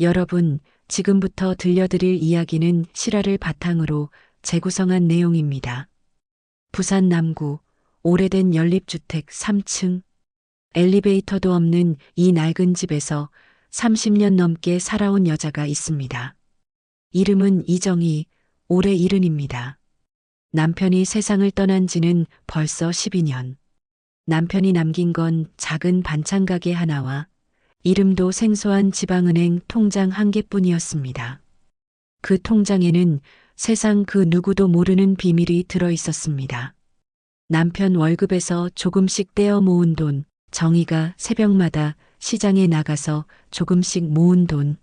여러분, 지금부터 들려드릴 이야기는 실화를 바탕으로 재구성한 내용입니다. 부산 남구 오래된 연립주택 3층 엘리베이터도 없는 이 낡은 집에서 30년 넘게 살아온 여자가 있습니다. 이름은 이정희, 올해 70입니다. 남편이 세상을 떠난 지는 벌써 12년. 남편이 남긴 건 작은 반찬 가게 하나와 이름도 생소한 지방은행 통장 한 개뿐이었습니다. 그 통장에는 세상 그 누구도 모르는 비밀이 들어 있었습니다. 남편 월급에서 조금씩 떼어 모은 돈, 정희가 새벽마다 시장에 나가서 조금씩 모은 돈,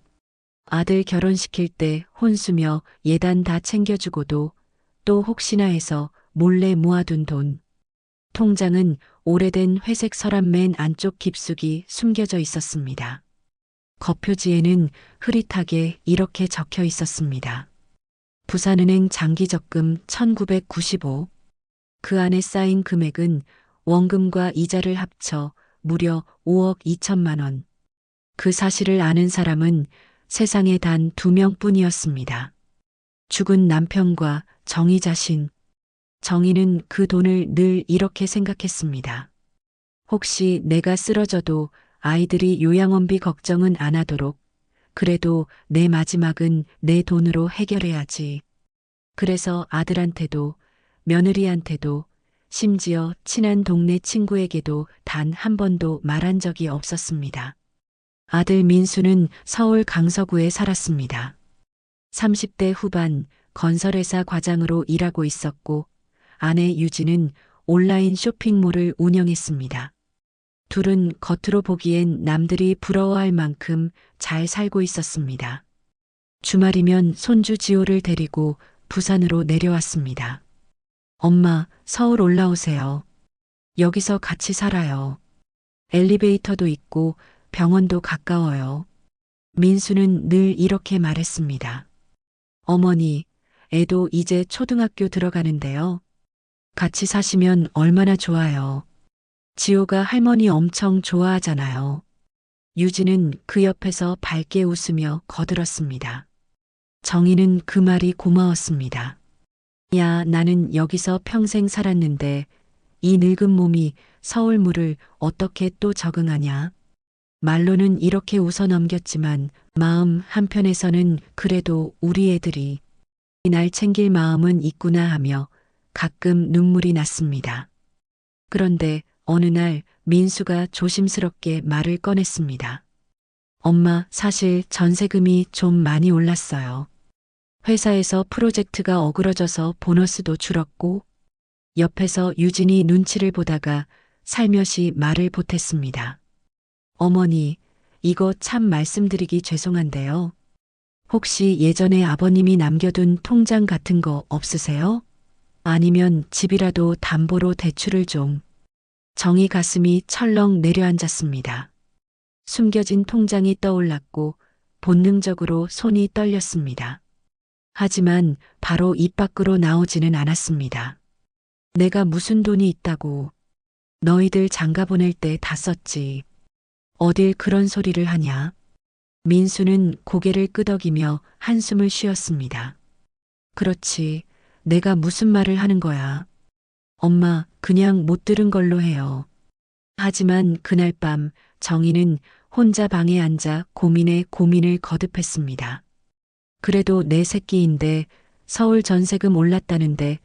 아들 결혼시킬 때 혼수며 예단 다 챙겨주고도 또 혹시나 해서 몰래 모아둔 돈. 통장은 오래된 회색 서랍 맨 안쪽 깊숙이 숨겨져 있었습니다. 겉표지에는 흐릿하게 이렇게 적혀 있었습니다. 부산은행 장기적금 1995. 그 안에 쌓인 금액은 원금과 이자를 합쳐 무려 5억 2천만 원. 그 사실을 아는 사람은 세상에 단 2명뿐이었습니다. 죽은 남편과 정희 자신. 정희는 그 돈을 늘 이렇게 생각했습니다. 혹시 내가 쓰러져도 아이들이 요양원비 걱정은 안 하도록, 그래도 내 마지막은 내 돈으로 해결해야지. 그래서 아들한테도 며느리한테도 심지어 친한 동네 친구에게도 단 한 번도 말한 적이 없었습니다. 아들 민수는 서울 강서구에 살았습니다. 30대 후반 건설회사 과장으로 일하고 있었고 아내 유진은 온라인 쇼핑몰을 운영했습니다. 둘은 겉으로 보기엔 남들이 부러워할 만큼 잘 살고 있었습니다. 주말이면 손주 지호를 데리고 부산으로 내려왔습니다. 엄마, 서울 올라오세요. 여기서 같이 살아요. 엘리베이터도 있고 병원도 가까워요. 민수는 늘 이렇게 말했습니다. 어머니, 애도 이제 초등학교 들어가는데요. 같이 사시면 얼마나 좋아요. 지호가 할머니 엄청 좋아하잖아요. 유진은 그 옆에서 밝게 웃으며 거들었습니다. 정희는 그 말이 고마웠습니다. 야, 나는 여기서 평생 살았는데 이 늙은 몸이 서울물을 어떻게 또 적응하냐. 말로는 이렇게 웃어 넘겼지만 마음 한편에서는 그래도 우리 애들이 날 챙길 마음은 있구나 하며 가끔 눈물이 났습니다. 그런데 어느 날 민수가 조심스럽게 말을 꺼냈습니다. 엄마, 사실 전세금이 좀 많이 올랐어요. 회사에서 프로젝트가 어그러져서 보너스도 줄었고 옆에서 유진이 눈치를 보다가 살며시 말을 보탰습니다. 어머니, 이거 참 말씀드리기 죄송한데요. 혹시 예전에 아버님이 남겨둔 통장 같은 거 없으세요? 아니면 집이라도 담보로 대출을 좀. 정희 가슴이 철렁 내려앉았습니다. 숨겨진 통장이 떠올랐고 본능적으로 손이 떨렸습니다. 하지만 바로 입 밖으로 나오지는 않았습니다. 내가 무슨 돈이 있다고. 너희들 장가 보낼 때 다 썼지. 어딜 그런 소리를 하냐. 민수는 고개를 끄덕이며 한숨을 쉬었습니다. 그렇지. 내가 무슨 말을 하는 거야. 엄마, 그냥 못 들은 걸로 해요. 하지만 그날 밤 정희는 혼자 방에 앉아 고민에 고민을 거듭했습니다. 그래도 내 새끼인데 서울 전세금 올랐다는데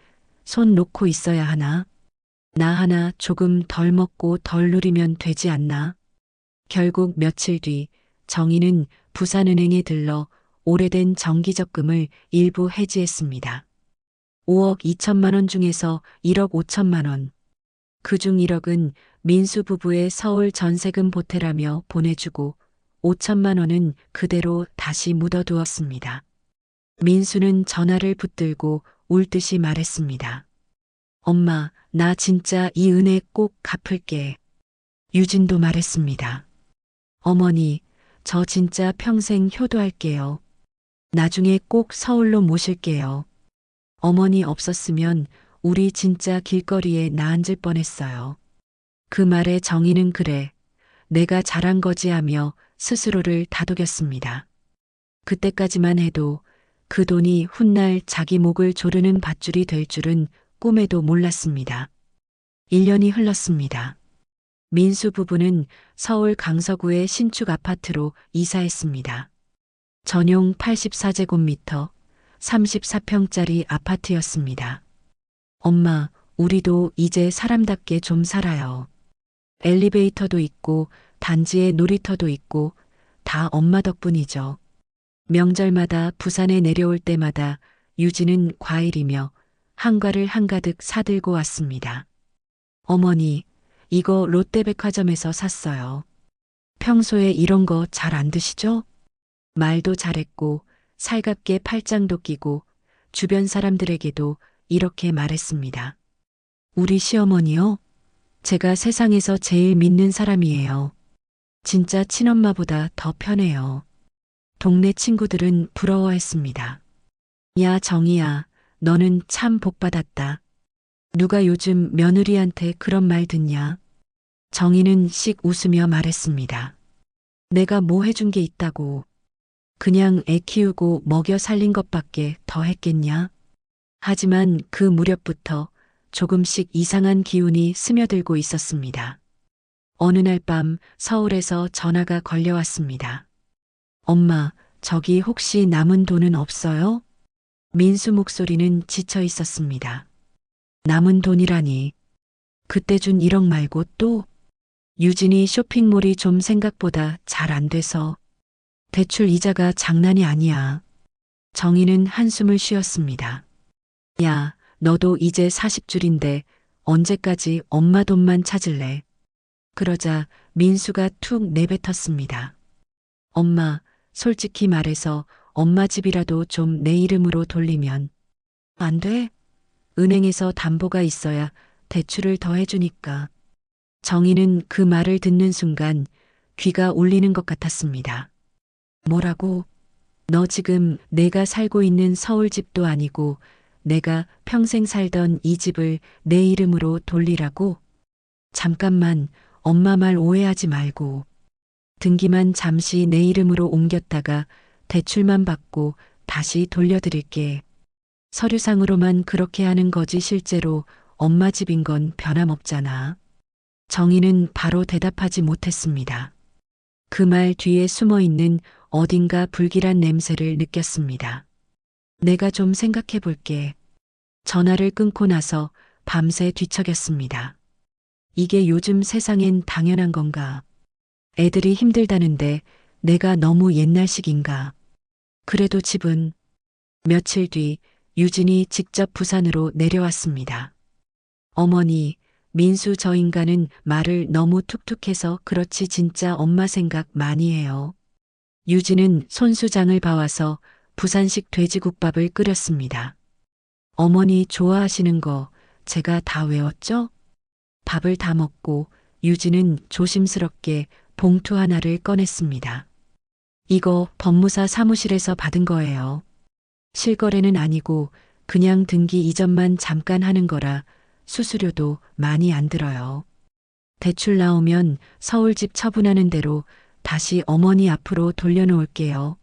손 놓고 있어야 하나? 나 하나 조금 덜 먹고 덜 누리면 되지 않나? 결국 며칠 뒤 정희는 부산은행에 들러 오래된 정기적금을 일부 해지했습니다. 5억 2천만 원 중에서 1억 5천만 원. 그중 1억은 민수 부부의 서울 전세금 보태라며 보내주고 5천만 원은 그대로 다시 묻어두었습니다. 민수는 전화를 붙들고 울 듯이 말했습니다. 엄마, 나 진짜 이 은혜 꼭 갚을게. 유진도 말했습니다. 어머니, 저 진짜 평생 효도할게요. 나중에 꼭 서울로 모실게요. 어머니 없었으면 우리 진짜 길거리에 나앉을 뻔했어요. 그 말에 정희는 그래, 내가 잘한 거지 하며 스스로를 다독였습니다. 그때까지만 해도 그 돈이 훗날 자기 목을 조르는 밧줄이 될 줄은 꿈에도 몰랐습니다. 1년이 흘렀습니다. 민수 부부는 서울 강서구의 신축 아파트로 이사했습니다. 전용 84제곱미터, 34평짜리 아파트였습니다. 엄마, 우리도 이제 사람답게 좀 살아요. 엘리베이터도 있고 단지에 놀이터도 있고 다 엄마 덕분이죠. 명절마다 부산에 내려올 때마다 유진은 과일이며 한과를 한가득 사들고 왔습니다. 어머니, 이거 롯데백화점에서 샀어요. 평소에 이런 거 잘 안 드시죠? 말도 잘했고 살갑게 팔짱도 끼고 주변 사람들에게도 이렇게 말했습니다. 우리 시어머니요? 제가 세상에서 제일 믿는 사람이에요. 진짜 친엄마보다 더 편해요. 동네 친구들은 부러워했습니다. 야, 정희야, 너는 참 복받았다. 누가 요즘 며느리한테 그런 말 듣냐? 정희는 씩 웃으며 말했습니다. 내가 뭐 해준 게 있다고. 그냥 애 키우고 먹여 살린 것밖에 더 했겠냐? 하지만 그 무렵부터 조금씩 이상한 기운이 스며들고 있었습니다. 어느 날 밤 서울에서 전화가 걸려왔습니다. 엄마, 저기 혹시 남은 돈은 없어요? 민수 목소리는 지쳐 있었습니다. 남은 돈이라니. 그때 준 1억 말고 또? 유진이 쇼핑몰이 좀 생각보다 잘 안 돼서. 대출 이자가 장난이 아니야. 정희는 한숨을 쉬었습니다. 야, 너도 이제 40줄인데 언제까지 엄마 돈만 찾을래? 그러자 민수가 툭 내뱉었습니다. 엄마, 솔직히 말해서 엄마 집이라도 좀 내 이름으로 돌리면 안 돼? 은행에서 담보가 있어야 대출을 더 해주니까. 정희는 그 말을 듣는 순간 귀가 울리는 것 같았습니다. 뭐라고? 너 지금 내가 살고 있는 서울 집도 아니고 내가 평생 살던 이 집을 내 이름으로 돌리라고? 잠깐만, 엄마 말 오해하지 말고. 등기만 잠시 내 이름으로 옮겼다가 대출만 받고 다시 돌려드릴게. 서류상으로만 그렇게 하는 거지 실제로 엄마 집인 건 변함없잖아. 정희는 바로 대답하지 못했습니다. 그 말 뒤에 숨어 있는 어딘가 불길한 냄새를 느꼈습니다. 내가 좀 생각해 볼게. 전화를 끊고 나서 밤새 뒤척였습니다. 이게 요즘 세상엔 당연한 건가? 애들이 힘들다는데 내가 너무 옛날식인가? 그래도 집은. 며칠 뒤 유진이 직접 부산으로 내려왔습니다. 어머니, 민수 저 인간은 말을 너무 툭툭해서 그렇지 진짜 엄마 생각 많이 해요. 유진은 손수장을 봐와서 부산식 돼지국밥을 끓였습니다. 어머니 좋아하시는 거 제가 다 외웠죠? 밥을 다 먹고 유진은 조심스럽게 봉투 하나를 꺼냈습니다. 이거 법무사 사무실에서 받은 거예요. 실거래는 아니고 그냥 등기 이전만 잠깐 하는 거라 수수료도 많이 안 들어요. 대출 나오면 서울집 처분하는 대로 다시 어머니 앞으로 돌려놓을게요.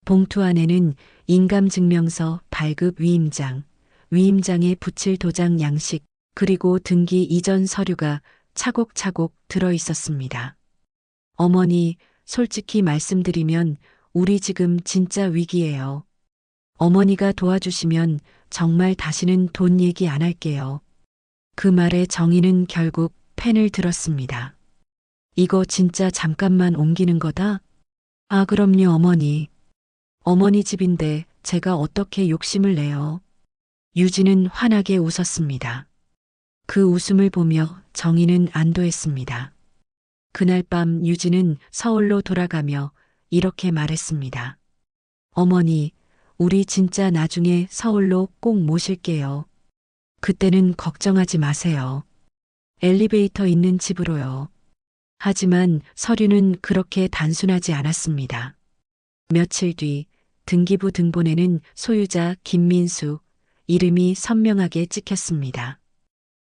봉투 안에는 인감증명서, 발급 위임장, 위임장에 붙일 도장 양식, 그리고 등기 이전 서류가 차곡차곡 들어 있었습니다. 어머니, 솔직히 말씀드리면 우리 지금 진짜 위기예요. 어머니가 도와주시면 정말 다시는 돈 얘기 안 할게요. 그 말에 정희는 결국 펜을 들었습니다. 이거 진짜 잠깐만 옮기는 거다? 아, 그럼요, 어머니. 어머니 집인데 제가 어떻게 욕심을 내요? 유진은 환하게 웃었습니다. 그 웃음을 보며 정희는 안도했습니다. 그날 밤 유진은 서울로 돌아가며 이렇게 말했습니다. 어머니, 우리 진짜 나중에 서울로 꼭 모실게요. 그때는 걱정하지 마세요. 엘리베이터 있는 집으로요. 하지만 서류는 그렇게 단순하지 않았습니다. 며칠 뒤 등기부 등본에는 소유자 김민수 이름이 선명하게 찍혔습니다.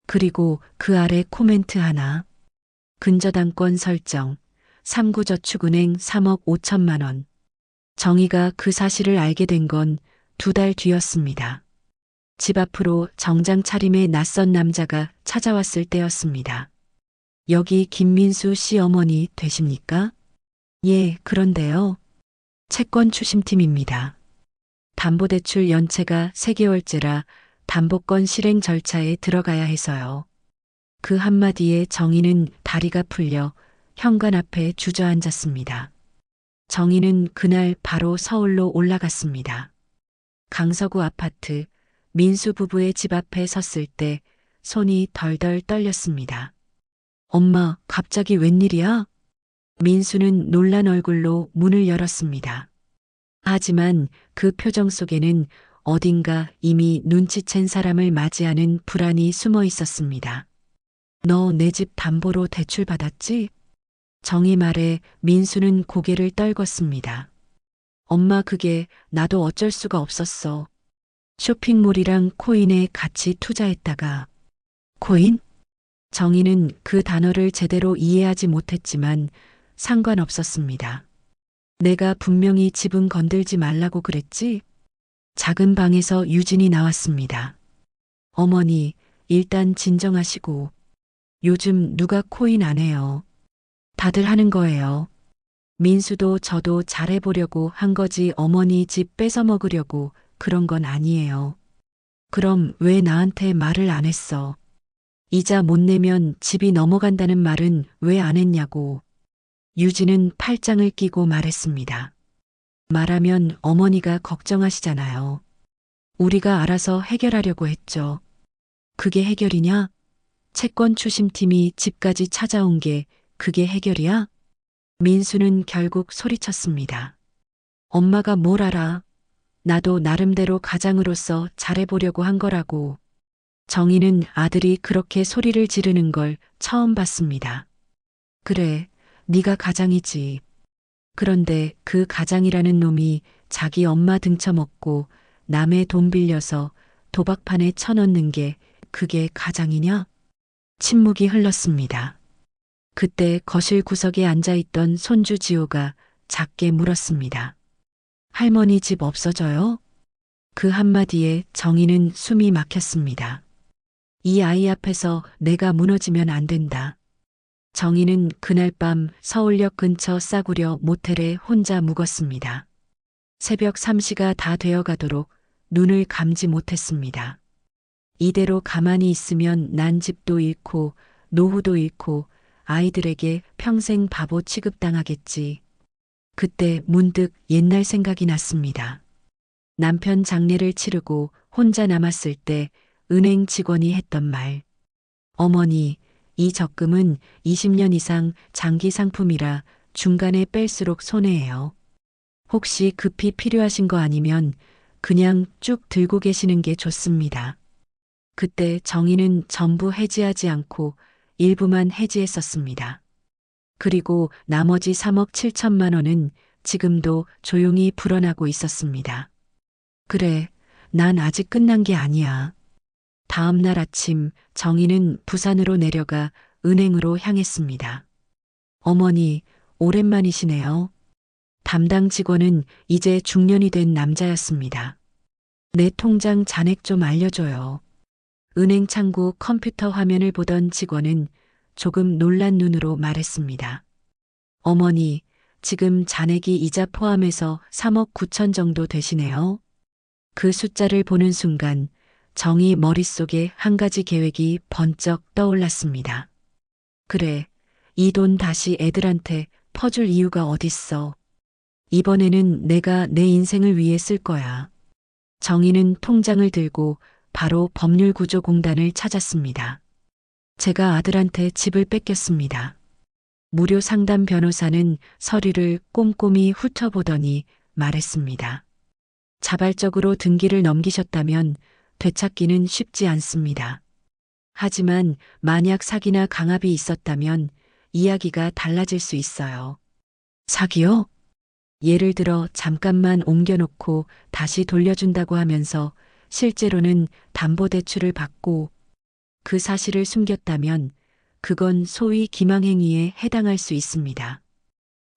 그리고 그 아래 코멘트 하나. 근저당권 설정, 삼구저축은행 3억 5천만 원. 정희가 그 사실을 알게 된 건 2달 뒤였습니다. 집 앞으로 정장 차림의 낯선 남자가 찾아왔을 때였습니다. 여기 김민수 씨 어머니 되십니까? 예, 그런데요. 채권 추심팀입니다. 담보대출 연체가 3개월째라 담보권 실행 절차에 들어가야 해서요. 그 한마디에 정희는 다리가 풀려 현관 앞에 주저앉았습니다. 정희는 그날 바로 서울로 올라갔습니다. 강서구 아파트 민수 부부의 집 앞에 섰을 때 손이 덜덜 떨렸습니다. 엄마, 갑자기 웬일이야? 민수는 놀란 얼굴로 문을 열었습니다. 하지만 그 표정 속에는 어딘가 이미 눈치챈 사람을 맞이하는 불안이 숨어 있었습니다. 너 내 집 담보로 대출 받았지? 정희 말에 민수는 고개를 떨궜습니다. 엄마, 그게 나도 어쩔 수가 없었어. 쇼핑몰이랑 코인에 같이 투자했다가. 코인? 정희는 그 단어를 제대로 이해하지 못했지만 상관없었습니다. 내가 분명히 집은 건들지 말라고 그랬지? 작은 방에서 유진이 나왔습니다. 어머니, 일단 진정하시고. 요즘 누가 코인 안 해요. 다들 하는 거예요. 민수도 저도 잘해보려고 한 거지 어머니 집 뺏어 먹으려고 그런 건 아니에요. 그럼 왜 나한테 말을 안 했어? 이자 못 내면 집이 넘어간다는 말은 왜 안 했냐고. 유진은 팔짱을 끼고 말했습니다. 말하면 어머니가 걱정하시잖아요. 우리가 알아서 해결하려고 했죠. 그게 해결이냐? 채권 추심팀이 집까지 찾아온 게 그게 해결이야? 민수는 결국 소리쳤습니다. 엄마가 뭘 알아? 나도 나름대로 가장으로서 잘해보려고 한 거라고. 정희는 아들이 그렇게 소리를 지르는 걸 처음 봤습니다. 그래, 네가 가장이지. 그런데 그 가장이라는 놈이 자기 엄마 등쳐먹고 남의 돈 빌려서 도박판에 쳐넣는 게 그게 가장이냐? 침묵이 흘렀습니다. 그때 거실 구석에 앉아있던 손주 지호가 작게 물었습니다. 할머니 집 없어져요? 그 한마디에 정희는 숨이 막혔습니다. 이 아이 앞에서 내가 무너지면 안 된다. 정희는 그날 밤 서울역 근처 싸구려 모텔에 혼자 묵었습니다. 새벽 3시가 다 되어가도록 눈을 감지 못했습니다. 이대로 가만히 있으면 난 집도 잃고 노후도 잃고 아이들에게 평생 바보 취급당하겠지. 그때 문득 옛날 생각이 났습니다. 남편 장례를 치르고 혼자 남았을 때 은행 직원이 했던 말. 어머니, 이 적금은 20년 이상 장기 상품이라 중간에 뺄수록 손해예요. 혹시 급히 필요하신 거 아니면 그냥 쭉 들고 계시는 게 좋습니다. 그때 정희는 전부 해지하지 않고 일부만 해지했었습니다. 그리고 나머지 3억 7천만 원은 지금도 조용히 불어나고 있었습니다. 그래, 난 아직 끝난 게 아니야. 다음 날 아침 정희는 부산으로 내려가 은행으로 향했습니다. 어머니, 오랜만이시네요. 담당 직원은 이제 중년이 된 남자였습니다. 내 통장 잔액 좀 알려줘요. 은행 창구 컴퓨터 화면을 보던 직원은 조금 놀란 눈으로 말했습니다. 어머니, 지금 잔액이 이자 포함해서 3억 9천 정도 되시네요. 그 숫자를 보는 순간 정희 머릿속에 한 가지 계획이 번쩍 떠올랐습니다. 그래, 이 돈 다시 애들한테 퍼줄 이유가 어딨어. 이번에는 내가 내 인생을 위해 쓸 거야. 정희는 통장을 들고 바로 법률구조공단을 찾았습니다. 제가 아들한테 집을 뺏겼습니다. 무료 상담 변호사는 서류를 꼼꼼히 훑어보더니 말했습니다. 자발적으로 등기를 넘기셨다면 되찾기는 쉽지 않습니다. 하지만 만약 사기나 강압이 있었다면 이야기가 달라질 수 있어요. 사기요? 예를 들어 잠깐만 옮겨놓고 다시 돌려준다고 하면서 실제로는 담보대출을 받고 그 사실을 숨겼다면 그건 소위 기망행위에 해당할 수 있습니다.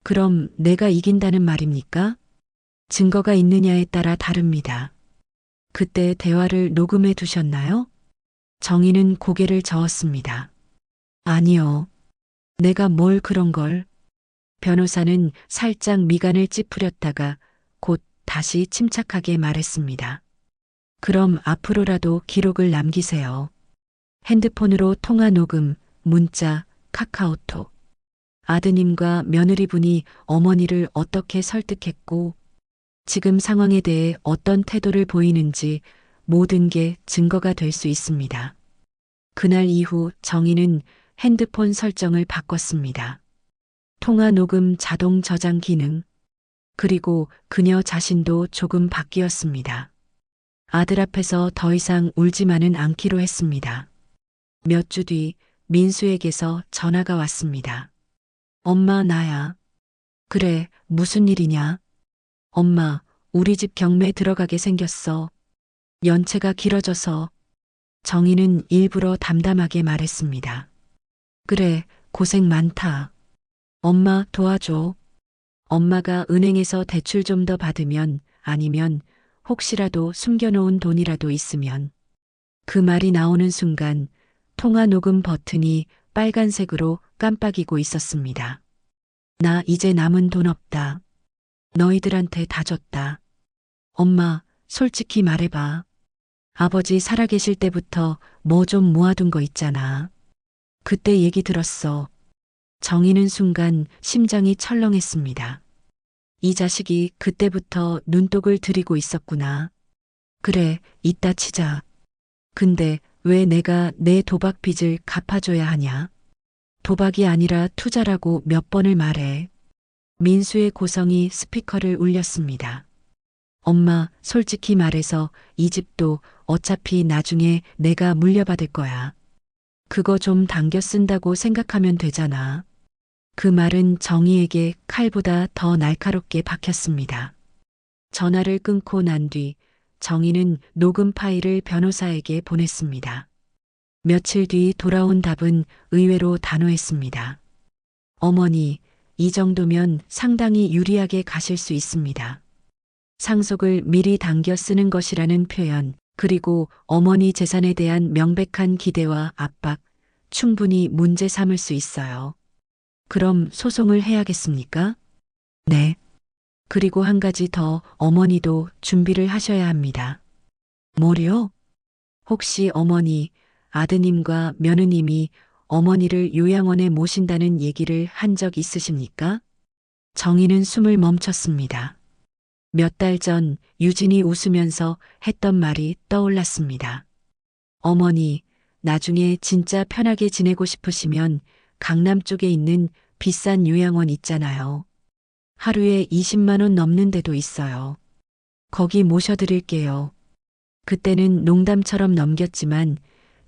그럼 내가 이긴다는 말입니까? 증거가 있느냐에 따라 다릅니다. 그때 대화를 녹음해 두셨나요? 정희는 고개를 저었습니다. 아니요. 내가 뭘 그런 걸. 변호사는 살짝 미간을 찌푸렸다가 곧 다시 침착하게 말했습니다. 그럼 앞으로라도 기록을 남기세요. 핸드폰으로 통화 녹음, 문자, 카카오톡. 아드님과 며느리분이 어머니를 어떻게 설득했고 지금 상황에 대해 어떤 태도를 보이는지 모든 게 증거가 될 수 있습니다. 그날 이후 정희는 핸드폰 설정을 바꿨습니다. 통화 녹음 자동 저장 기능, 그리고 그녀 자신도 조금 바뀌었습니다. 아들 앞에서 더 이상 울지만은 않기로 했습니다. 몇 주 뒤 민수에게서 전화가 왔습니다. 엄마, 나야. 그래, 무슨 일이냐? 엄마, 우리 집 경매 들어가게 생겼어. 연체가 길어져서. 정희는 일부러 담담하게 말했습니다. 그래, 고생 많다. 엄마, 도와줘. 엄마가 은행에서 대출 좀 더 받으면, 아니면 혹시라도 숨겨놓은 돈이라도 있으면. 그 말이 나오는 순간 통화 녹음 버튼이 빨간색으로 깜빡이고 있었습니다. 나 이제 남은 돈 없다. 너희들한테 다 줬다. 엄마, 솔직히 말해봐. 아버지 살아계실 때부터 뭐 좀 모아둔 거 있잖아. 그때 얘기 들었어. 정희는 순간 심장이 철렁했습니다. 이 자식이 그때부터 눈독을 들이고 있었구나. 그래, 이따 치자. 근데 왜 내가 내 도박 빚을 갚아줘야 하냐? 도박이 아니라 투자라고 몇 번을 말해. 민수의 고성이 스피커를 울렸습니다. 엄마, 솔직히 말해서 이 집도 어차피 나중에 내가 물려받을 거야. 그거 좀 당겨 쓴다고 생각하면 되잖아. 그 말은 정희에게 칼보다 더 날카롭게 박혔습니다. 전화를 끊고 난 뒤 정희는 녹음 파일을 변호사에게 보냈습니다. 며칠 뒤 돌아온 답은 의외로 단호했습니다. 어머니, 이 정도면 상당히 유리하게 가실 수 있습니다. 상속을 미리 당겨 쓰는 것이라는 표현, 그리고 어머니 재산에 대한 명백한 기대와 압박, 충분히 문제 삼을 수 있어요. 그럼 소송을 해야겠습니까? 네. 그리고 한 가지 더, 어머니도 준비를 하셔야 합니다. 뭐요? 혹시 어머니, 아드님과 며느님이 어머니를 요양원에 모신다는 얘기를 한 적 있으십니까? 정희는 숨을 멈췄습니다. 몇 달 전 유진이 웃으면서 했던 말이 떠올랐습니다. 어머니, 나중에 진짜 편하게 지내고 싶으시면 강남 쪽에 있는 비싼 요양원 있잖아요. 하루에 20만 원 넘는 데도 있어요. 거기 모셔드릴게요. 그때는 농담처럼 넘겼지만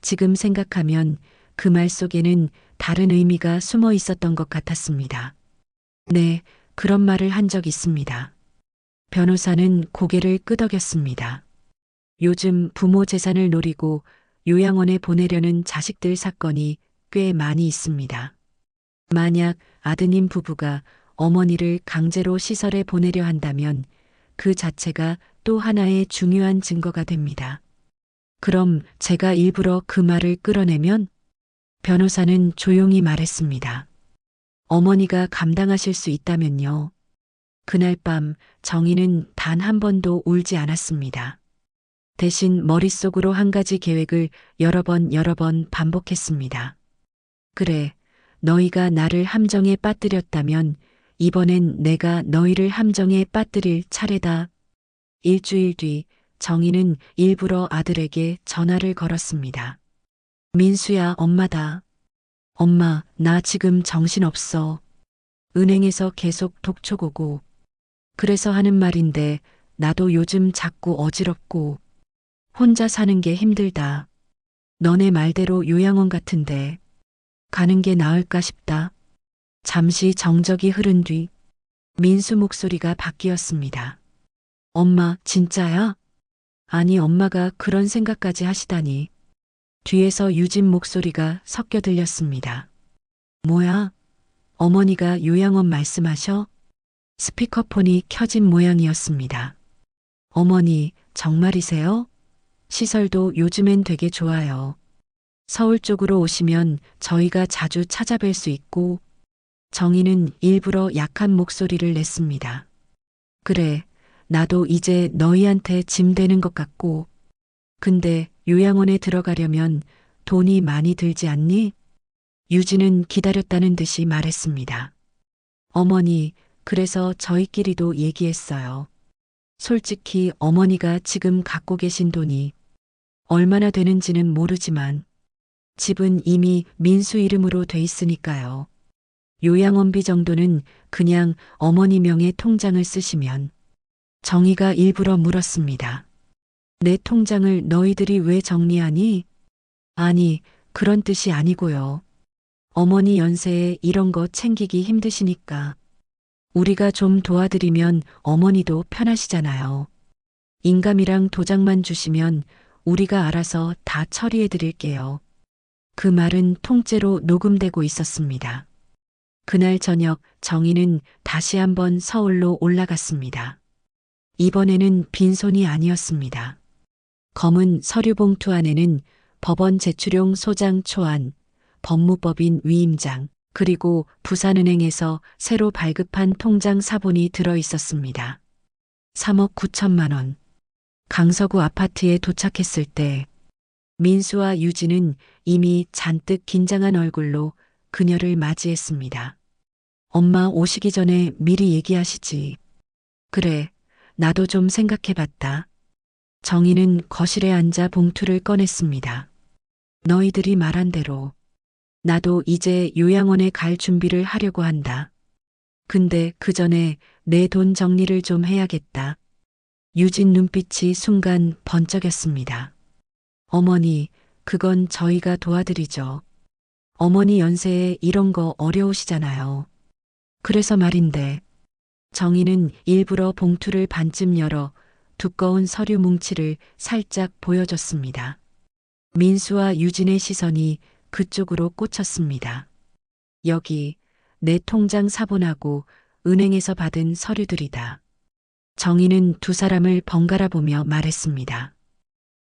지금 생각하면 그 말 속에는 다른 의미가 숨어 있었던 것 같았습니다. 네, 그런 말을 한 적 있습니다. 변호사는 고개를 끄덕였습니다. 요즘 부모 재산을 노리고 요양원에 보내려는 자식들 사건이 꽤 많이 있습니다. 만약 아드님 부부가 어머니를 강제로 시설에 보내려 한다면 그 자체가 또 하나의 중요한 증거가 됩니다. 그럼 제가 일부러 그 말을 끌어내면? 변호사는 조용히 말했습니다. 어머니가 감당하실 수 있다면요. 그날 밤 정희는 단 한 번도 울지 않았습니다. 대신 머릿속으로 한 가지 계획을 여러 번 반복했습니다. 그래, 너희가 나를 함정에 빠뜨렸다면 이번엔 내가 너희를 함정에 빠뜨릴 차례다. 일주일 뒤 정희는 일부러 아들에게 전화를 걸었습니다. 민수야, 엄마다. 엄마, 나 지금 정신없어. 은행에서 계속 독촉 오고. 그래서 하는 말인데 나도 요즘 자꾸 어지럽고 혼자 사는 게 힘들다. 너네 말대로 요양원 같은데 가는 게 나을까 싶다. 잠시 정적이 흐른 뒤 민수 목소리가 바뀌었습니다. 엄마, 진짜야? 아니, 엄마가 그런 생각까지 하시다니. 뒤에서 유진 목소리가 섞여 들렸습니다. 뭐야? 어머니가 요양원 말씀하셔? 스피커폰이 켜진 모양이었습니다. 어머니, 정말이세요? 시설도 요즘엔 되게 좋아요. 서울 쪽으로 오시면 저희가 자주 찾아뵐 수 있고, 정희는 일부러 약한 목소리를 냈습니다. 그래, 나도 이제 너희한테 짐 되는 것 같고, 근데 요양원에 들어가려면 돈이 많이 들지 않니? 유진은 기다렸다는 듯이 말했습니다. 어머니, 그래서 저희끼리도 얘기했어요. 솔직히 어머니가 지금 갖고 계신 돈이 얼마나 되는지는 모르지만 집은 이미 민수 이름으로 돼 있으니까요. 요양원비 정도는 그냥 어머니 명의 통장을 쓰시면. 정희가 일부러 물었습니다. 내 통장을 너희들이 왜 정리하니? 아니, 그런 뜻이 아니고요. 어머니 연세에 이런 거 챙기기 힘드시니까 우리가 좀 도와드리면 어머니도 편하시잖아요. 인감이랑 도장만 주시면 우리가 알아서 다 처리해 드릴게요. 그 말은 통째로 녹음되고 있었습니다. 그날 저녁 정희는 다시 한번 서울로 올라갔습니다. 이번에는 빈손이 아니었습니다. 검은 서류 봉투 안에는 법원 제출용 소장 초안, 법무법인 위임장, 그리고 부산은행에서 새로 발급한 통장 사본이 들어 있었습니다. 3억 9천만 원. 강서구 아파트에 도착했을 때 민수와 유진은 이미 잔뜩 긴장한 얼굴로 그녀를 맞이했습니다. 엄마 오시기 전에 미리 얘기하시지. 그래, 나도 좀 생각해봤다. 정희는 거실에 앉아 봉투를 꺼냈습니다. 너희들이 말한 대로 나도 이제 요양원에 갈 준비를 하려고 한다. 근데 그 전에 내 돈 정리를 좀 해야겠다. 유진 눈빛이 순간 번쩍였습니다. 어머니, 그건 저희가 도와드리죠. 어머니 연세에 이런 거 어려우시잖아요. 그래서 말인데, 정희는 일부러 봉투를 반쯤 열어 두꺼운 서류 뭉치를 살짝 보여줬습니다. 민수와 유진의 시선이 그쪽으로 꽂혔습니다. 여기 내 통장 사본하고 은행에서 받은 서류들이다. 정희는 두 사람을 번갈아 보며 말했습니다.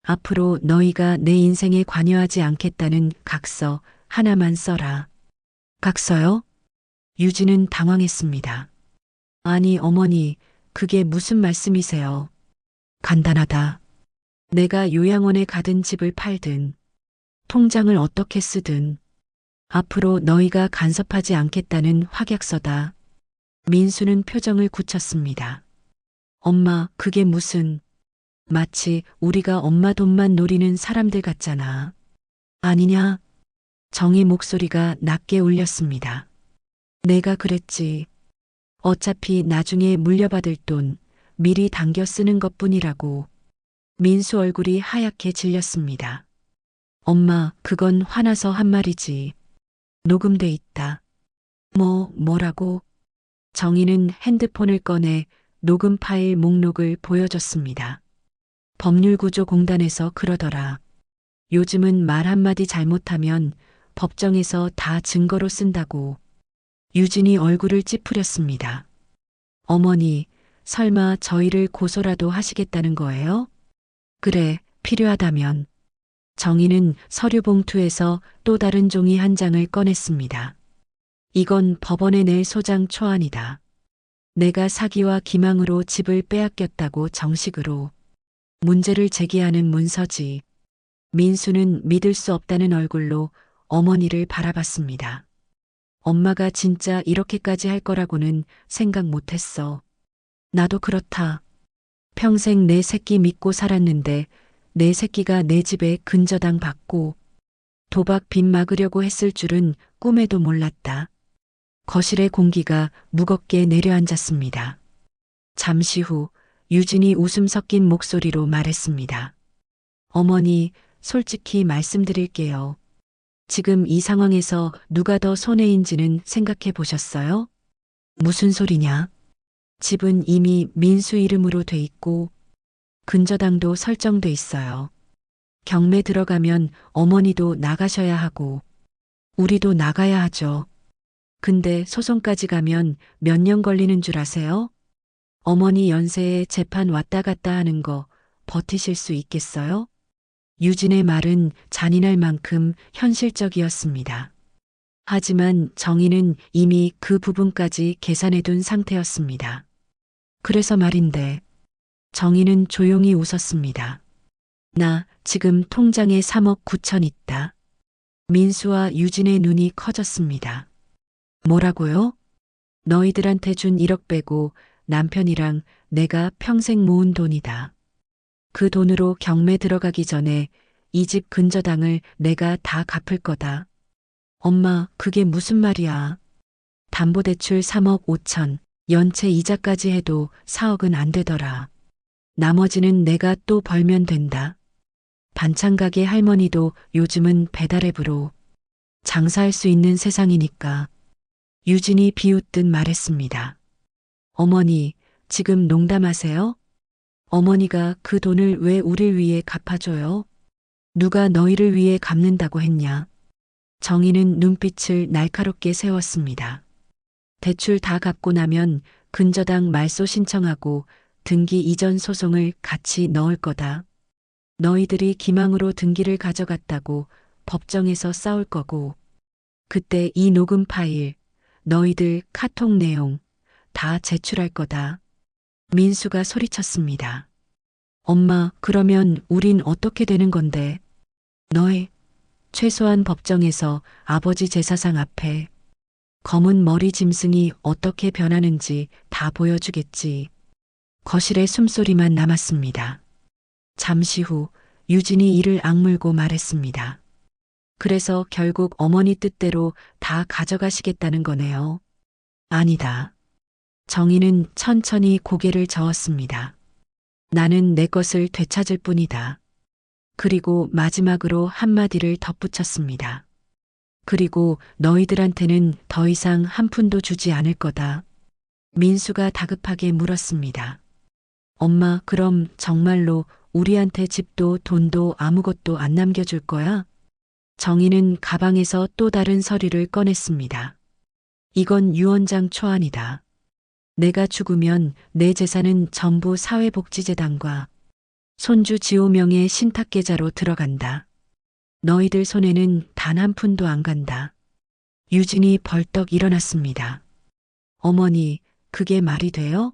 앞으로 너희가 내 인생에 관여하지 않겠다는 각서 하나만 써라. 각서요? 유진은 당황했습니다. 아니, 어머니, 그게 무슨 말씀이세요? 간단하다. 내가 요양원에 가든 집을 팔든 통장을 어떻게 쓰든 앞으로 너희가 간섭하지 않겠다는 확약서다. 민수는 표정을 굳혔습니다. 엄마, 그게 무슨... 마치 우리가 엄마 돈만 노리는 사람들 같잖아. 아니냐? 정희 목소리가 낮게 울렸습니다. 내가 그랬지. 어차피 나중에 물려받을 돈 미리 당겨 쓰는 것뿐이라고. 민수 얼굴이 하얗게 질렸습니다. 엄마, 그건 화나서 한 말이지. 녹음돼 있다. 뭐라고? 정희는 핸드폰을 꺼내 녹음 파일 목록을 보여줬습니다. 법률구조공단에서 그러더라. 요즘은 말 한마디 잘못하면 법정에서 다 증거로 쓴다고. 유진이 얼굴을 찌푸렸습니다. 어머니, 설마 저희를 고소라도 하시겠다는 거예요? 그래, 필요하다면. 정희는 서류 봉투에서 또 다른 종이 한 장을 꺼냈습니다. 이건 법원에 낼 소장 초안이다. 내가 사기와 기망으로 집을 빼앗겼다고 정식으로 문제를 제기하는 문서지. 민수는 믿을 수 없다는 얼굴로 어머니를 바라봤습니다. 엄마가 진짜 이렇게까지 할 거라고는 생각 못했어. 나도 그렇다. 평생 내 새끼 믿고 살았는데 내 새끼가 내 집에 근저당 받고 도박 빚 막으려고 했을 줄은 꿈에도 몰랐다. 거실의 공기가 무겁게 내려앉았습니다. 잠시 후 유진이 웃음 섞인 목소리로 말했습니다. 어머니, 솔직히 말씀드릴게요. 지금 이 상황에서 누가 더 손해인지는 생각해 보셨어요? 무슨 소리냐? 집은 이미 민수 이름으로 돼 있고 근저당도 설정돼 있어요. 경매 들어가면 어머니도 나가셔야 하고 우리도 나가야 하죠. 근데 소송까지 가면 몇 년 걸리는 줄 아세요? 어머니 연세에 재판 왔다 갔다 하는 거 버티실 수 있겠어요? 유진의 말은 잔인할 만큼 현실적이었습니다. 하지만 정희는 이미 그 부분까지 계산해 둔 상태였습니다. 그래서 말인데, 정희는 조용히 웃었습니다. 나 지금 통장에 3억 9천 있다. 민수와 유진의 눈이 커졌습니다. 뭐라고요? 너희들한테 준 1억 빼고 남편이랑 내가 평생 모은 돈이다. 그 돈으로 경매 들어가기 전에 이 집 근저당을 내가 다 갚을 거다. 엄마, 그게 무슨 말이야? 담보대출 3억 5천, 연체 이자까지 해도 4억은 안 되더라. 나머지는 내가 또 벌면 된다. 반찬 가게 할머니도 요즘은 배달앱으로 장사할 수 있는 세상이니까. 유진이 비웃듯 말했습니다. 어머니, 지금 농담하세요? 어머니가 그 돈을 왜 우릴 위해 갚아줘요? 누가 너희를 위해 갚는다고 했냐? 정희는 눈빛을 날카롭게 세웠습니다. 대출 다 갚고 나면 근저당 말소 신청하고 등기 이전 소송을 같이 넣을 거다. 너희들이 기망으로 등기를 가져갔다고 법정에서 싸울 거고, 그때 이 녹음 파일, 너희들 카톡 내용 다 제출할 거다. 민수가 소리쳤습니다. 엄마, 그러면 우린 어떻게 되는 건데? 너의 최소한 법정에서 아버지 제사상 앞에 검은 머리 짐승이 어떻게 변하는지 다 보여주겠지. 거실에 숨소리만 남았습니다. 잠시 후 유진이 이를 악물고 말했습니다. 그래서 결국 어머니 뜻대로 다 가져가시겠다는 거네요. 아니다. 정희는 천천히 고개를 저었습니다. 나는 내 것을 되찾을 뿐이다. 그리고 마지막으로 한마디를 덧붙였습니다. 그리고 너희들한테는 더 이상 한 푼도 주지 않을 거다. 민수가 다급하게 물었습니다. 엄마, 그럼 정말로 우리한테 집도 돈도 아무것도 안 남겨줄 거야? 정희는 가방에서 또 다른 서류를 꺼냈습니다. 이건 유언장 초안이다. 내가 죽으면 내 재산은 전부 사회복지재단과 손주 지호 명의 신탁계좌로 들어간다. 너희들 손에는 단 한 푼도 안 간다. 유진이 벌떡 일어났습니다. 어머니, 그게 말이 돼요?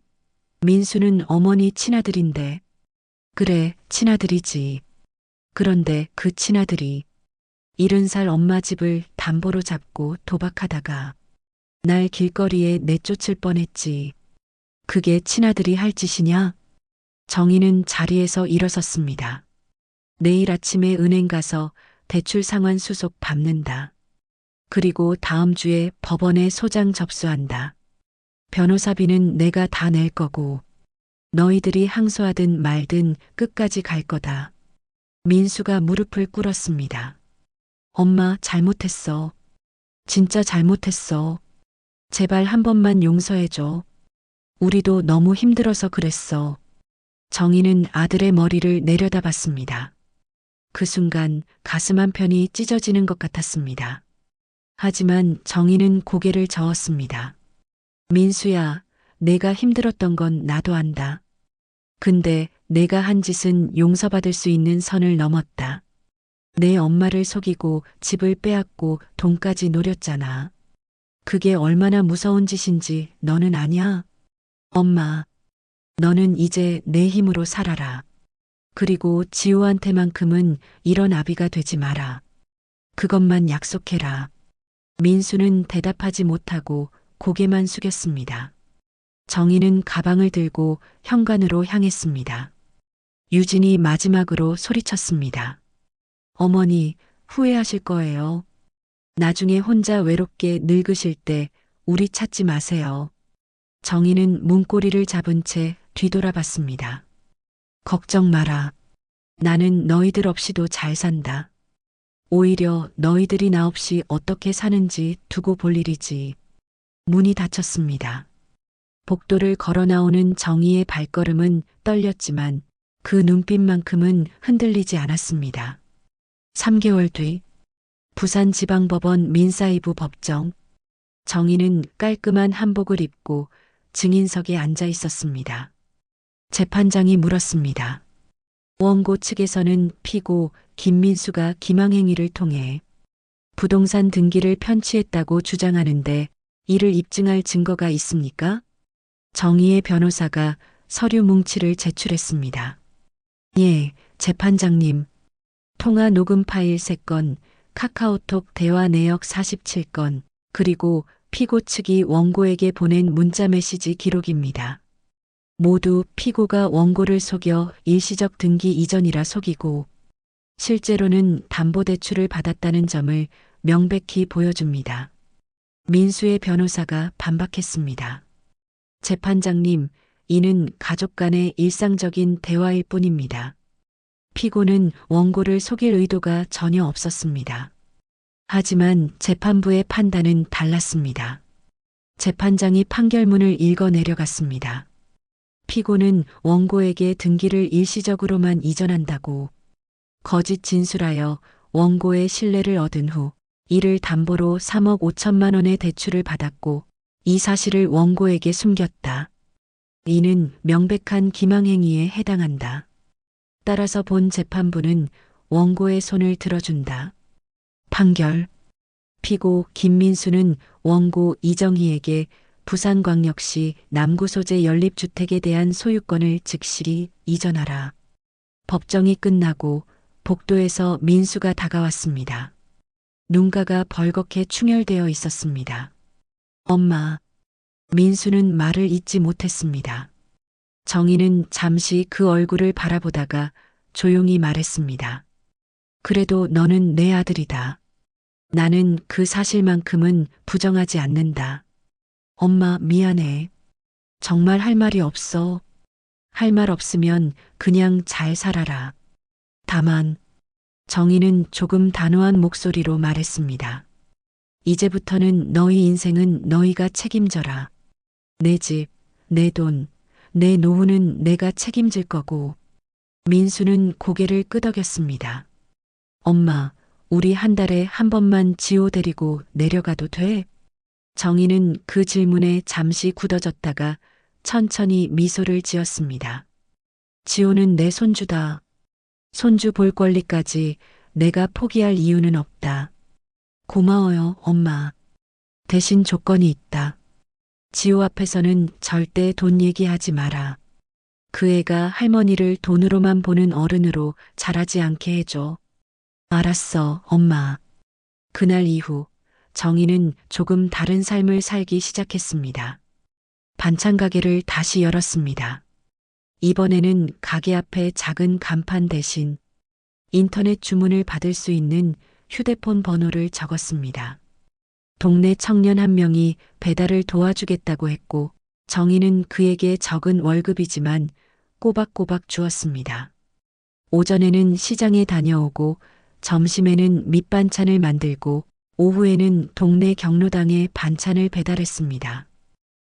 민수는 어머니 친아들인데. 그래, 친아들이지. 그런데 그 친아들이 70살 엄마 집을 담보로 잡고 도박하다가 날 길거리에 내쫓을 뻔했지. 그게 친아들이 할 짓이냐? 정희는 자리에서 일어섰습니다. 내일 아침에 은행 가서 대출 상환 수속 밟는다. 그리고 다음 주에 법원에 소장 접수한다. 변호사비는 내가 다 낼 거고 너희들이 항소하든 말든 끝까지 갈 거다. 민수가 무릎을 꿇었습니다. 엄마, 잘못했어. 진짜 잘못했어. 제발 한 번만 용서해줘. 우리도 너무 힘들어서 그랬어. 정희는 아들의 머리를 내려다봤습니다. 그 순간 가슴 한편이 찢어지는 것 같았습니다. 하지만 정희는 고개를 저었습니다. 민수야, 내가 힘들었던 건 나도 안다. 근데 내가 한 짓은 용서받을 수 있는 선을 넘었다. 내 엄마를 속이고 집을 빼앗고 돈까지 노렸잖아. 그게 얼마나 무서운 짓인지 너는 아냐? 엄마, 너는 이제 내 힘으로 살아라. 그리고 지호한테만큼은 이런 아비가 되지 마라. 그것만 약속해라. 민수는 대답하지 못하고 고개만 숙였습니다. 정희는 가방을 들고 현관으로 향했습니다. 유진이 마지막으로 소리쳤습니다. 어머니, 후회하실 거예요. 나중에 혼자 외롭게 늙으실 때 우리 찾지 마세요. 정희는 문고리를 잡은 채 뒤돌아봤습니다. 걱정 마라. 나는 너희들 없이도 잘 산다. 오히려 너희들이 나 없이 어떻게 사는지 두고 볼 일이지. 문이 닫혔습니다. 복도를 걸어 나오는 정희의 발걸음은 떨렸지만 그 눈빛만큼은 흔들리지 않았습니다. 3개월 뒤 부산지방법원 민사 2부 법정. 정희는 깔끔한 한복을 입고 증인석에 앉아 있었습니다. 재판장이 물었습니다. 원고 측에서는 피고 김민수가 기망행위를 통해 부동산 등기를 편취했다고 주장하는데 이를 입증할 증거가 있습니까? 정희의 변호사가 서류 뭉치를 제출했습니다. 예, 재판장님. 통화 녹음 파일 3건, 카카오톡 대화 내역 47건, 그리고 피고 측이 원고에게 보낸 문자 메시지 기록입니다. 모두 피고가 원고를 속여 일시적 등기 이전이라 속이고 실제로는 담보대출을 받았다는 점을 명백히 보여줍니다. 민수의 변호사가 반박했습니다. 재판장님, 이는 가족 간의 일상적인 대화일 뿐입니다. 피고는 원고를 속일 의도가 전혀 없었습니다. 하지만 재판부의 판단은 달랐습니다. 재판장이 판결문을 읽어 내려갔습니다. 피고는 원고에게 등기를 일시적으로만 이전한다고 거짓 진술하여 원고의 신뢰를 얻은 후 이를 담보로 3억 5천만 원의 대출을 받았고 이 사실을 원고에게 숨겼다. 이는 명백한 기망행위에 해당한다. 따라서 본 재판부는 원고의 손을 들어준다. 판결. 피고 김민수는 원고 이정희에게 부산광역시 남구 소재 연립주택에 대한 소유권을 즉시 이전하라. 법정이 끝나고 복도에서 민수가 다가왔습니다. 눈가가 벌겋게 충혈되어 있었습니다. 엄마. 민수는 말을 잇지 못했습니다. 정희는 잠시 그 얼굴을 바라보다가 조용히 말했습니다. 그래도 너는 내 아들이다. 나는 그 사실만큼은 부정하지 않는다. 엄마 미안해. 정말 할 말이 없어. 할 말 없으면 그냥 잘 살아라. 다만 정희는 조금 단호한 목소리로 말했습니다. 이제부터는 너희 인생은 너희가 책임져라. 내 집, 내 돈, 내 노후는 내가 책임질 거고. 민수는 고개를 끄덕였습니다. 엄마, 우리 한 달에 한 번만 지호 데리고 내려가도 돼? 정희는 그 질문에 잠시 굳어졌다가 천천히 미소를 지었습니다. 지호는 내 손주다. 손주 볼 권리까지 내가 포기할 이유는 없다. 고마워요, 엄마. 대신 조건이 있다. 지호 앞에서는 절대 돈 얘기하지 마라. 그 애가 할머니를 돈으로만 보는 어른으로 자라지 않게 해줘. 알았어, 엄마. 그날 이후 정희는 조금 다른 삶을 살기 시작했습니다. 반찬 가게를 다시 열었습니다. 이번에는 가게 앞에 작은 간판 대신 인터넷 주문을 받을 수 있는 휴대폰 번호를 적었습니다. 동네 청년 한 명이 배달을 도와주겠다고 했고 정희는 그에게 적은 월급이지만 꼬박꼬박 주었습니다. 오전에는 시장에 다녀오고 점심에는 밑반찬을 만들고 오후에는 동네 경로당에 반찬을 배달했습니다.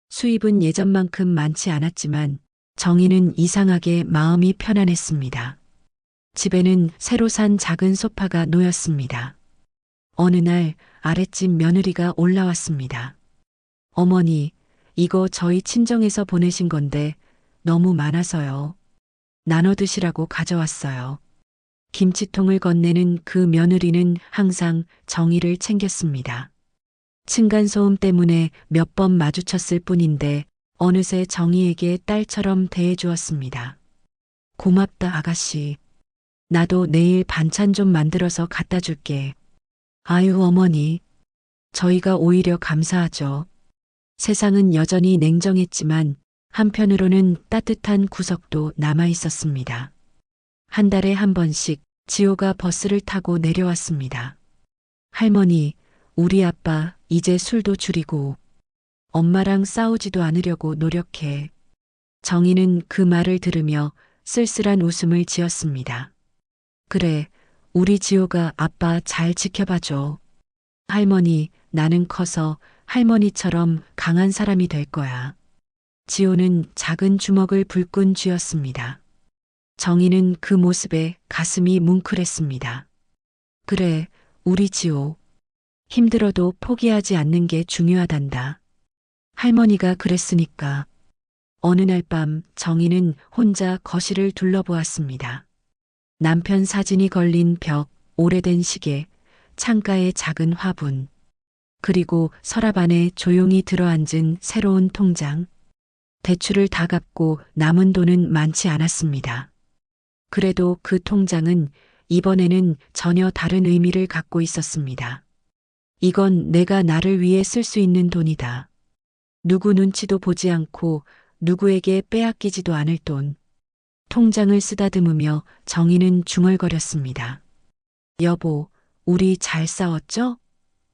수입은 예전만큼 많지 않았지만 정희는 이상하게 마음이 편안했습니다. 집에는 새로 산 작은 소파가 놓였습니다. 어느 날 아랫집 며느리가 올라왔습니다. 어머니, 이거 저희 친정에서 보내신 건데 너무 많아서요. 나눠 드시라고 가져왔어요. 김치통을 건네는 그 며느리는 항상 정희를 챙겼습니다. 층간소음 때문에 몇 번 마주쳤을 뿐인데 어느새 정희에게 딸처럼 대해주었습니다. 고맙다 아가씨. 나도 내일 반찬 좀 만들어서 갖다 줄게. 아유 어머니. 저희가 오히려 감사하죠. 세상은 여전히 냉정했지만 한편으로는 따뜻한 구석도 남아 있었습니다. 한 달에 한 번씩 지호가 버스를 타고 내려왔습니다. 할머니, 우리 아빠 이제 술도 줄이고 엄마랑 싸우지도 않으려고 노력해. 정희는 그 말을 들으며 쓸쓸한 웃음을 지었습니다. 그래, 우리 지호가 아빠 잘 지켜봐줘. 할머니, 나는 커서 할머니처럼 강한 사람이 될 거야. 지호는 작은 주먹을 불끈 쥐었습니다. 정희는 그 모습에 가슴이 뭉클했습니다. 그래, 우리 지호. 힘들어도 포기하지 않는 게 중요하단다. 할머니가 그랬으니까. 어느 날 밤 정희는 혼자 거실을 둘러보았습니다. 남편 사진이 걸린 벽, 오래된 시계, 창가의 작은 화분, 그리고 서랍 안에 조용히 들어앉은 새로운 통장. 대출을 다 갚고 남은 돈은 많지 않았습니다. 그래도 그 통장은 이번에는 전혀 다른 의미를 갖고 있었습니다. 이건 내가 나를 위해 쓸 수 있는 돈이다. 누구 눈치도 보지 않고 누구에게 빼앗기지도 않을 돈. 통장을 쓰다듬으며 정희는 중얼거렸습니다. 여보, 우리 잘 싸웠죠?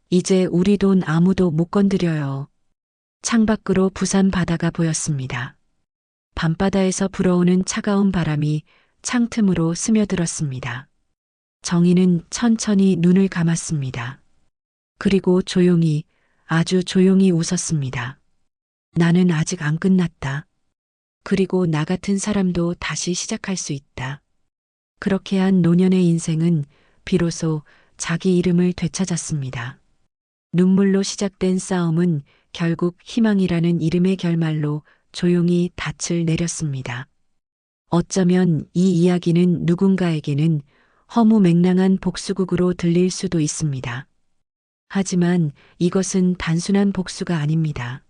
이제 우리 돈 아무도 못 건드려요. 창밖으로 부산 바다가 보였습니다. 밤바다에서 불어오는 차가운 바람이 창틈으로 스며들었습니다. 정희는 천천히 눈을 감았습니다. 그리고 조용히, 아주 조용히 웃었습니다. 나는 아직 안 끝났다. 그리고 나 같은 사람도 다시 시작할 수 있다. 그렇게 한 노년의 인생은 비로소 자기 이름을 되찾았습니다. 눈물로 시작된 싸움은 결국 희망이라는 이름의 결말로 조용히 닻을 내렸습니다. 어쩌면 이 이야기는 누군가에게는 허무맹랑한 복수극으로 들릴 수도 있습니다. 하지만 이것은 단순한 복수가 아닙니다.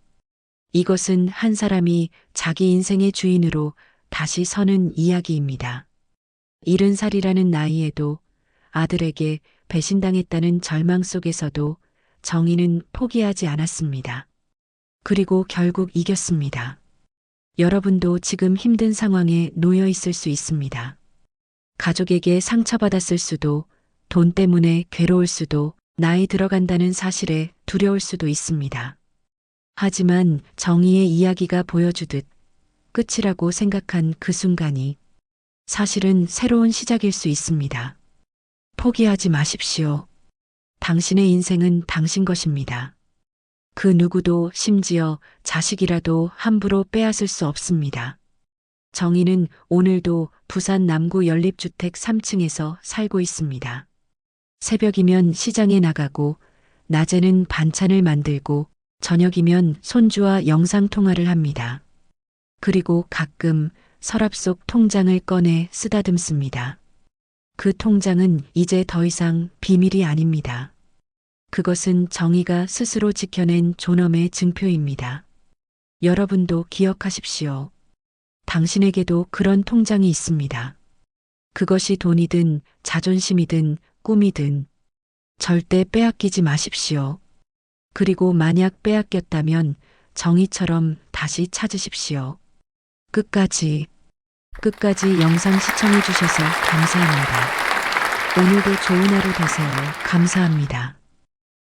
이것은 한 사람이 자기 인생의 주인으로 다시 서는 이야기입니다. 70살이라는 나이에도 아들에게 배신당했다는 절망 속에서도 정희는 포기하지 않았습니다. 그리고 결국 이겼습니다. 여러분도 지금 힘든 상황에 놓여 있을 수 있습니다. 가족에게 상처받았을 수도, 돈 때문에 괴로울 수도, 나이 들어간다는 사실에 두려울 수도 있습니다. 하지만 정희의 이야기가 보여주듯 끝이라고 생각한 그 순간이 사실은 새로운 시작일 수 있습니다. 포기하지 마십시오. 당신의 인생은 당신 것입니다. 그 누구도 심지어 자식이라도 함부로 빼앗을 수 없습니다. 정희는 오늘도 부산 남구 연립주택 3층에서 살고 있습니다. 새벽이면 시장에 나가고, 낮에는 반찬을 만들고, 저녁이면 손주와 영상통화를 합니다. 그리고 가끔 서랍 속 통장을 꺼내 쓰다듬습니다. 그 통장은 이제 더 이상 비밀이 아닙니다. 그것은 정희가 스스로 지켜낸 존엄의 증표입니다. 여러분도 기억하십시오. 당신에게도 그런 통장이 있습니다. 그것이 돈이든 자존심이든 꿈이든 절대 빼앗기지 마십시오. 그리고 만약 빼앗겼다면 정희처럼 다시 찾으십시오. 끝까지 영상 시청해 주셔서 감사합니다. 오늘도 좋은 하루 되세요. 감사합니다.